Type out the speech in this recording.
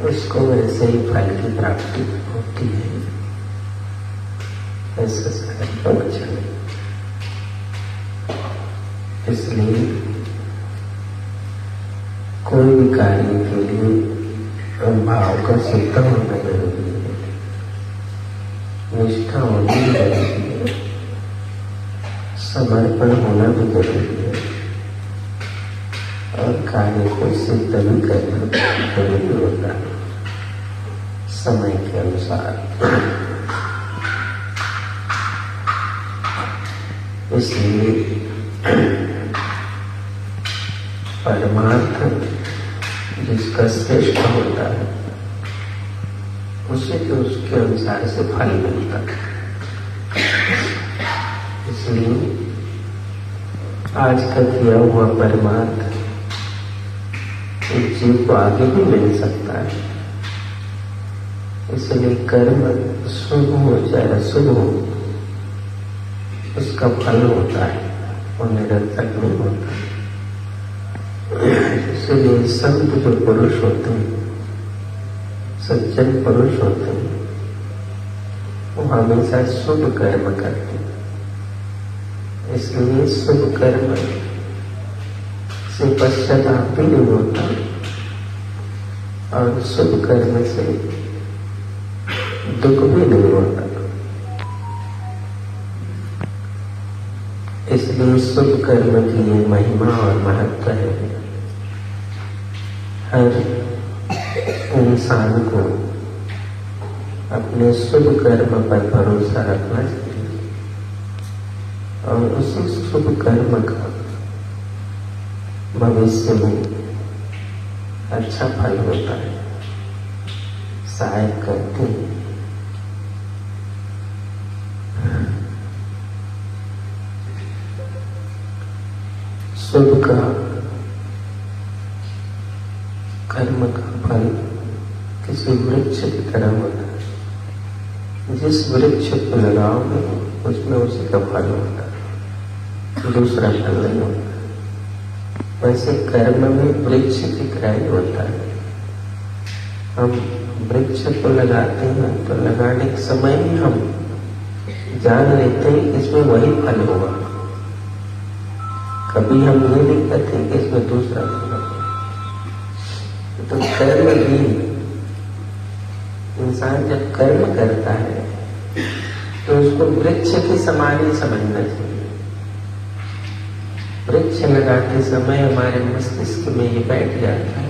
उसको वैसे ही फल की प्राप्ति होती है। ऐसा सारा वचन। इसलिए कोई भी कार्य के लिए भाव का शुद्ध होना जरूरी है, निष्ठा होनी जरूरी है, समर्पण होना भी जरूरी है, और कार्य को सिद्ध भी करना जरूरी होता है समय के अनुसार। इसलिए परमार्थ जिसका श्रेष्ठ होता है उसे तो उसके अनुसार से फल मिलता है। इसलिए आज का किया हुआ परमार्थ एक जीव को आगे भी मिल सकता है। इसलिए कर्म शुभ हो चाहे अशुभ हो, उसका फल होता है और निरंतर नहीं होता। इसलिए संत जो पुरुष होते हैं, सज्जन पुरुष होते हैं, वो हमेशा शुभ कर्म करते हैं। इसलिए शुभ कर्म से पश्चाताप भी नहीं होता और शुभ कर्म से दुख भी नहीं होता। इसलिए शुभ कर्म की ये महिमा और महत्व है। हर इंसान को अपने शुभ कर्म पर भरोसा रखना चाहिए और उसी शुभ कर्म का भविष्य में अच्छा फल होता है। सहायक करते हैं। शुभ का कर्म का फल किसी वृक्ष की तरह होता है। जिस वृक्ष को लगाओगे उसमें उसी का फल होता है, दूसरा फल नहीं होता। वैसे कर्म में वृक्ष की तरह ही होता है। हम वृक्ष को लगाते हैं तो लगाने के समय ही हम जान लेते हैं कि इसमें वही फल होगा। कभी हम ये नहीं कहते कि इसमें दूसरा फल होगा। तो कर्म भी, इंसान जब कर्म करता है तो उसको वृक्ष के समान ही समझना चाहिए। वृक्ष लगाते समय हमारे मस्तिष्क में ये बैठ जाता है